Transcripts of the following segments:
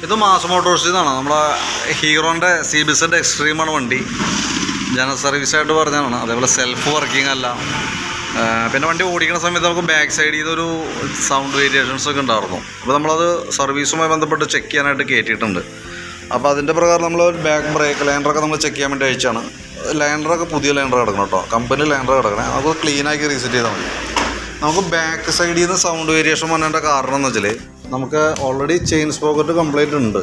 ഇത് മാസ് മോട്ടോഴ്സിൽ നിന്നാണ്. നമ്മളെ ഹീറോൻ്റെ CBZ എക്സ്ട്രീമാണ് വണ്ടി. ജനറൽ സർവീസായിട്ട് പറഞ്ഞതാണ്. അതേപോലെ സെൽഫ് വർക്കിംഗ് അല്ല. പിന്നെ വണ്ടി ഓടിക്കുന്ന സമയത്ത് നമുക്ക് ബാക്ക് സൈഡിൽ നിന്നൊരു സൗണ്ട് വേരിയേഷൻസ് ഒക്കെ ഉണ്ടായിരുന്നു. അപ്പോൾ നമ്മളത് സർവീസുമായി ബന്ധപ്പെട്ട് ചെക്ക് ചെയ്യാനായിട്ട് കയറ്റിയിട്ടുണ്ട്. അപ്പോൾ അതിൻ്റെ പ്രകാരം നമ്മൾ ബാക്ക് ബ്രേക്ക് ലൈനറൊക്കെ നമ്മൾ ചെക്ക് ചെയ്യാൻ വേണ്ടി അയച്ചാണ്. ലൈനറൊക്കെ പുതിയ ലൈനർ കിടക്കണം കേട്ടോ, കമ്പനി ലൈനർ കിടക്കണേ. നമുക്ക് ക്ലീനാക്കി റീസെറ്റ് ചെയ്താൽ മതി. നമുക്ക് ബാക്ക് സൈഡിൽ നിന്ന് സൗണ്ട് വേരിയേഷൻ വന്നതിൻ്റെ കാരണം എന്ന് വെച്ചാൽ നമുക്ക് ഓൾറെഡി ചെയിൻ സ്പോക്കറ്റ് കംപ്ലൈൻറ്റ് ഉണ്ട്.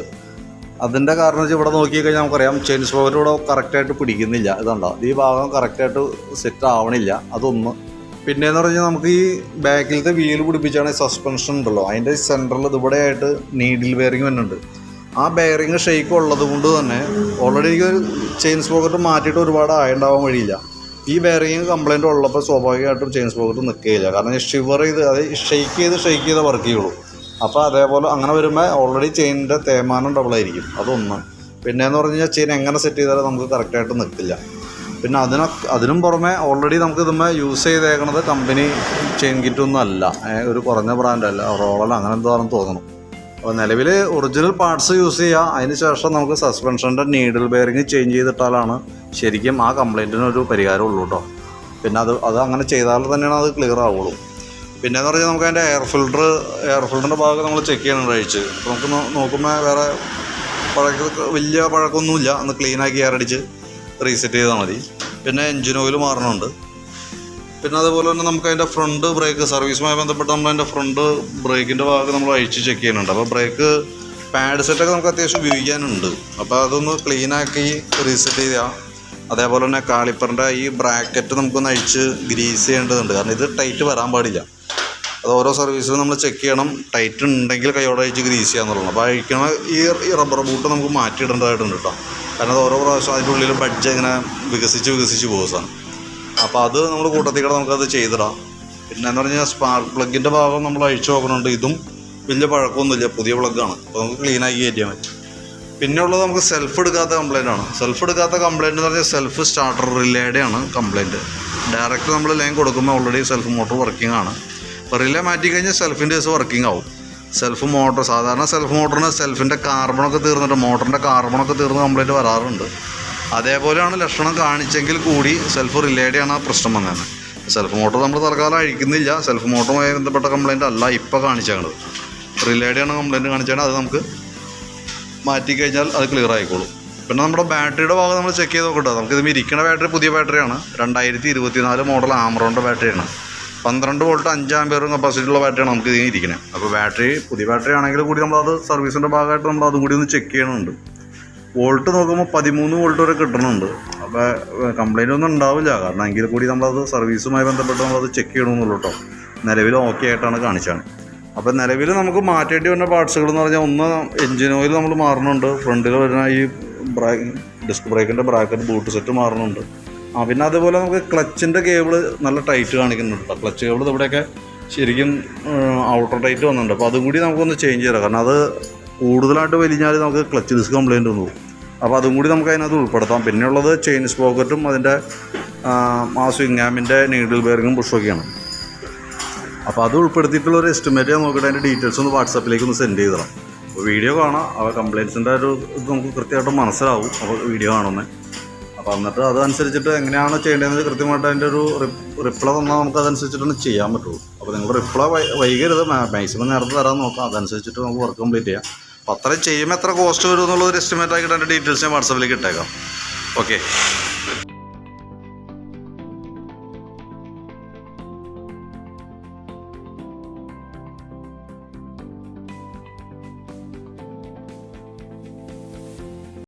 അതിൻ്റെ കാരണം വെച്ചാൽ ഇവിടെ നോക്കിക്കഴിഞ്ഞാൽ നമുക്കറിയാം ചെയിൻ സ്പോക്കറ്റ് ഇവിടെ കറക്റ്റായിട്ട് പിടിക്കുന്നില്ല. ഇതുണ്ടോ, ഈ ഭാഗം കറക്റ്റായിട്ട് സെറ്റ് ആവണില്ല. അതൊന്ന്. പിന്നെയെന്ന് പറഞ്ഞാൽ നമുക്ക് ഈ ബാക്കിലത്തെ വീല് പിടിപ്പിച്ചാണ് സസ്പെൻഷൻ ഉണ്ടല്ലോ, അതിൻ്റെ സെൻറ്ററിൽ ഇവിടെ ആയിട്ട് നീഡിൽ ബെയറിങ് വരുന്നുണ്ട്. ആ ബെയറിങ് ഷെയ്ക്ക് ഉള്ളത് കൊണ്ട് തന്നെ ഓൾറെഡി എനിക്ക് ചെയിൻ സ്പോക്കറ്റ് മാറ്റിയിട്ട് ഒരുപാട് ആയുണ്ടാവാൻ വഴിയില്ല. ഈ ബെയറിങ് കംപ്ലൈൻറ്റ് ഉള്ളപ്പോൾ സ്വാഭാവികമായിട്ടും ചെയിൻ സ്പോക്കറ്റ് നിൽക്കുകയില്ല. കാരണം ഷിവർ ചെയ്ത് അത് ഷെയ്ക്ക് ചെയ്ത് വർക്ക് ചെയ്യുള്ളൂ. അപ്പോൾ അതേപോലെ അങ്ങനെ വരുമ്പോൾ ഓൾറെഡി ചെയിനിൻ്റെ തേയ്മാനം ഡബിളായിരിക്കും. അതൊന്ന്. പിന്നെയെന്ന് പറഞ്ഞു കഴിഞ്ഞാൽ ചെയിൻ എങ്ങനെ സെറ്റ് ചെയ്താലും നമുക്ക് കറക്റ്റായിട്ട് നിൽക്കില്ല. പിന്നെ അതിനും പുറമെ ഓൾറെഡി നമുക്ക് ഇതുമ്പോൾ യൂസ് ചെയ്തേക്കണത് കമ്പനി ചെയിൻ കിറ്റൊന്നും അല്ല, ഒരു കുറഞ്ഞ ബ്രാൻഡല്ല, റോളല്ല, അങ്ങനെ എന്താണെന്ന് തോന്നുന്നു. അപ്പോൾ നിലവിൽ ഒറിജിനൽ പാർട്സ് യൂസ് ചെയ്യുക. അതിന് ശേഷം നമുക്ക് സസ്പെൻഷൻ്റെ നീഡിൽ ബെയറിങ് ചേഞ്ച് ചെയ്തിട്ടാലാണ് ശരിക്കും ആ കംപ്ലൈൻറ്റിനൊരു പരിഹാരം ഉള്ളൂ കേട്ടോ. പിന്നെ അത് അങ്ങനെ ചെയ്താൽ തന്നെയാണ് അത് ക്ലിയർ ആവുള്ളൂ. പിന്നെയെന്ന് പറഞ്ഞാൽ നമുക്ക് അതിൻ്റെ എയർ ഫിൽറ്ററിൻ്റെ ഭാഗം നമ്മൾ ചെക്ക് ചെയ്യണം കഴിച്ച്. അപ്പോൾ നമുക്ക് നോക്കുമ്പോൾ വേറെ വലിയ പഴക്കമൊന്നുമില്ല. ഒന്ന് ക്ലീനാക്കി എയർ അടിച്ച് റീസെറ്റ് ചെയ്താൽ മതി. പിന്നെ എൻജിൻ ഓയിൽ മാറണമുണ്ട്. പിന്നെ അതുപോലെ തന്നെ നമുക്ക് അതിൻ്റെ ഫ്രണ്ട് ബ്രേക്ക് സർവീസുമായി ബന്ധപ്പെട്ട് നമ്മളതിൻ്റെ ഫ്രണ്ട് ബ്രേക്കിൻ്റെ ഭാഗം നമ്മൾ അഴിച്ച് ചെക്ക് ചെയ്യുന്നുണ്ട്. അപ്പോൾ ബ്രേക്ക് പാഡ് സെറ്റൊക്കെ നമുക്ക് അത്യാവശ്യം ഉപയോഗിക്കാനുണ്ട്. അപ്പോൾ അതൊന്ന് ക്ലീനാക്കി റീസെറ്റ് ചെയ്യുക. അതേപോലെ തന്നെ കാളിപ്പറിൻ്റെ ഈ ബ്രാക്കറ്റ് നമുക്കൊന്ന് അഴിച്ച് ഗ്രീസ് ചെയ്യേണ്ടതുണ്ട്. കാരണം ഇത് ടൈറ്റ് വരാൻ പാടില്ല. അത് ഓരോ സർവീസിലും നമ്മൾ ചെക്ക് ചെയ്യണം. ടൈറ്റ് ഉണ്ടെങ്കിൽ കൈയോടെ അഴിച്ച് ഗ്രീസ് ചെയ്യാന്നുള്ളൂ. അപ്പോൾ അഴിക്കണ ഈ റബ്ബർ ബൂട്ട് നമുക്ക് മാറ്റിയിടേണ്ടതായിട്ടുണ്ട് കേട്ടോ. കാരണം അത് ഓരോ പ്രാവശ്യം അതിൻ്റെ ഉള്ളിൽ ബഡ്ജ് ഇങ്ങനെ വികസിച്ച് പോകും സാധനം. അപ്പോൾ അത് നമ്മൾ കൂട്ടത്തിൽ കൂടെ നമുക്കത് ചെയ്തിടാം. പിന്നെ എന്ന് പറഞ്ഞാൽ സ്പാർക്ക് പ്ലഗിൻ്റെ ഭാഗം നമ്മൾ അഴിച്ചു നോക്കണുണ്ട്. ഇതും വലിയ പഴക്കമൊന്നുമില്ല, പുതിയ പ്ലഗ്ഗാണ്. അപ്പോൾ നമുക്ക് ക്ലീനാക്കി കയറ്റിയാൽ മതി. പിന്നെ ഉള്ളത് നമുക്ക് സെൽഫ് എടുക്കാത്ത കംപ്ലൈൻ്റ് ആണ്. സെൽഫ് എടുക്കാത്ത കംപ്ലൈൻറ്റ് എന്ന് പറഞ്ഞാൽ സെൽഫ് സ്റ്റാർട്ടർ റിലേയുടെ ആണ് കംപ്ലൈൻറ്റ്. ഡയറക്റ്റ് നമ്മൾ ലൈൻ കൊടുക്കുമ്പോൾ ഓൾറെഡി സെൽഫ് മോട്ടർ വർക്കിംഗ് ആണ്. അപ്പോൾ റിലേ മാറ്റി കഴിഞ്ഞാൽ സെൽഫിൻ്റെ കേസ് വർക്കിംഗ് ആവും. സെൽഫ് മോട്ടർ സാധാരണ സെൽഫ് മോട്ടറിന് സെൽഫിൻ്റെ കാർബണൊക്കെ തീർന്നിട്ട് മോട്ടറിൻ്റെ കാർബണൊക്കെ തീർന്ന് കംപ്ലൈൻറ്റ് വരാറുണ്ട്. അതേപോലെയാണ് ലക്ഷണം കാണിച്ചെങ്കിൽ കൂടി സെൽഫ് റിലേയുടെയാണ് ആ പ്രശ്നം വന്നത്. സെൽഫ് മോട്ടർ നമ്മൾ തൽക്കാലം അഴിക്കുന്നില്ല. സെൽഫ് മോട്ടറുമായി ബന്ധപ്പെട്ട കംപ്ലൈൻറ്റ് അല്ല ഇപ്പോൾ കാണിച്ചത്, റിലേയുടെയാണ് കംപ്ലൈൻറ്റ് കാണിച്ചാൽ അത് നമുക്ക് മാറ്റിക്കഴിഞ്ഞാൽ അത് ക്ലിയർ ആയിക്കോളും. പിന്നെ നമ്മുടെ ബാറ്ററിയുടെ ഭാഗം നമ്മൾ ചെക്ക് ചെയ്ത് നോക്കട്ടെ. നമുക്കിത് ഇരിക്കുന്ന ബാറ്ററി പുതിയ ബാറ്ററിയാണ്. 2024 മോഡൽ ആമറോണിൻ്റെ ബാറ്ററിയാണ്. 12 വോൾട്ട് 5 ആമ്പിയറും കപ്പാസിറ്റി ഉള്ള ബാറ്ററിയാണ് നമുക്ക് ഇതിന് ഇരിക്കുന്നത്. അപ്പോൾ ബാറ്ററി പുതിയ ബാറ്ററി ആണെങ്കിൽ കൂടി നമ്മളത് സർവീസിൻ്റെ ഭാഗമായിട്ട് നമ്മൾ അതും കൂടി ഒന്ന് ചെക്ക് ചെയ്യണമുണ്ട്. വോൾട്ട് നോക്കുമ്പോൾ 13 വോൾട്ട് വരെ കിട്ടണമുണ്ട്. അപ്പോൾ കംപ്ലൈൻ്റ് ഒന്നും ഉണ്ടാവില്ല. കാരണം എങ്കിൽ കൂടി നമ്മളത് സർവീസുമായി ബന്ധപ്പെട്ട് നമ്മളത് ചെക്ക് ചെയ്യണമെന്നുള്ളൂ കേട്ടോ. നിലവിൽ ഓക്കെ ആയിട്ടാണ് കാണിച്ചാണ്. അപ്പോൾ നിലവിൽ നമുക്ക് മാറ്റേണ്ടി വരുന്ന പാർട്സുകൾ എന്ന് പറഞ്ഞാൽ ഒന്ന് എൻജിൻ ഓയിൽ നമ്മൾ മാറുന്നുണ്ട്. ഫ്രണ്ടിൽ വരുന്ന ഈ ഡിസ്ക് ബ്രേക്കിൻ്റെ ബ്രാക്കറ്റ് ബൂട്ട് സെറ്റ് മാറുന്നുണ്ട്. പിന്നെ അതുപോലെ നമുക്ക് ക്ലച്ചിൻ്റെ കേബിള് നല്ല ടൈറ്റ് കാണിക്കുന്നുണ്ട്. ക്ലച്ച് കേബിൾ ഇവിടെയൊക്കെ ശരിക്കും ഔട്ടർ ടൈറ്റ് വന്നിട്ടുണ്ട്. അപ്പോൾ അതും കൂടി നമുക്കൊന്ന് ചേഞ്ച് ചെയ്യാം. കാരണം അത് കൂടുതലായിട്ട് വലിഞ്ഞാൽ നമുക്ക് ക്ലച്ച് ഡിസ്ക് കംപ്ലൈൻറ്റ് വന്നു പോകും. അപ്പോൾ അതും കൂടി നമുക്ക് അതിനകത്ത് ഉൾപ്പെടുത്താം. പിന്നെയുള്ളത് ചെയിൻ സ്പോക്കറ്റും അതിൻ്റെ ആ സ്വിംഗ് ആമിൻ്റെ നീഡിൽ ബെയറിങ്ങും പുഷൊക്കെയാണ്. അപ്പോൾ അത് ഉൾപ്പെടുത്തിയിട്ടുള്ളൊരു എസ്റ്റിമേറ്റ് ഞാൻ നോക്കിയിട്ട് അതിൻ്റെ ഡീറ്റെയിൽസ് ഒന്ന് വാട്സാപ്പിലേക്ക് ഒന്ന് സെൻഡ് ചെയ്തിടാം. അപ്പോൾ വീഡിയോ കാണാം. അപ്പോൾ കംപ്ലയിൻസിൻ്റെ ഒരു ഇത് നമുക്ക് കൃത്യമായിട്ട് മനസ്സിലാവും. അപ്പോൾ വീഡിയോ കാണുന്നത് അപ്പോൾ എന്നിട്ട് അതനുസരിച്ചിട്ട് എങ്ങനെയാണ് ചെയ്യേണ്ടതെന്ന് കൃത്യമായിട്ട് അതിൻ്റെ ഒരു റിപ്ലൈ തന്നാൽ നമുക്ക് അതനുസരിച്ചിട്ടാണ് ചെയ്യാൻ പറ്റുള്ളൂ. അപ്പോൾ നിങ്ങൾ റിപ്ലൈ വൈകരുത്, മാക്സിമം നേരത്തെ തരാൻ നോക്കാം. അതനുസരിച്ചിട്ട് നമുക്ക് വർക്ക് കംപ്ലീറ്റ് ചെയ്യാം. അപ്പോൾ അത്രയും ചെയ്യുമ്പോൾ എത്ര കോസ്റ്റ് വരും എന്നുള്ളൊരു എസ്റ്റിമേറ്റ് ആക്കിയിട്ട് അതിൻ്റെ ഡീറ്റെയിൽസ് ഞാൻ വാട്സാപ്പിലേക്ക് ഇട്ടേക്കാം. ഓക്കെ.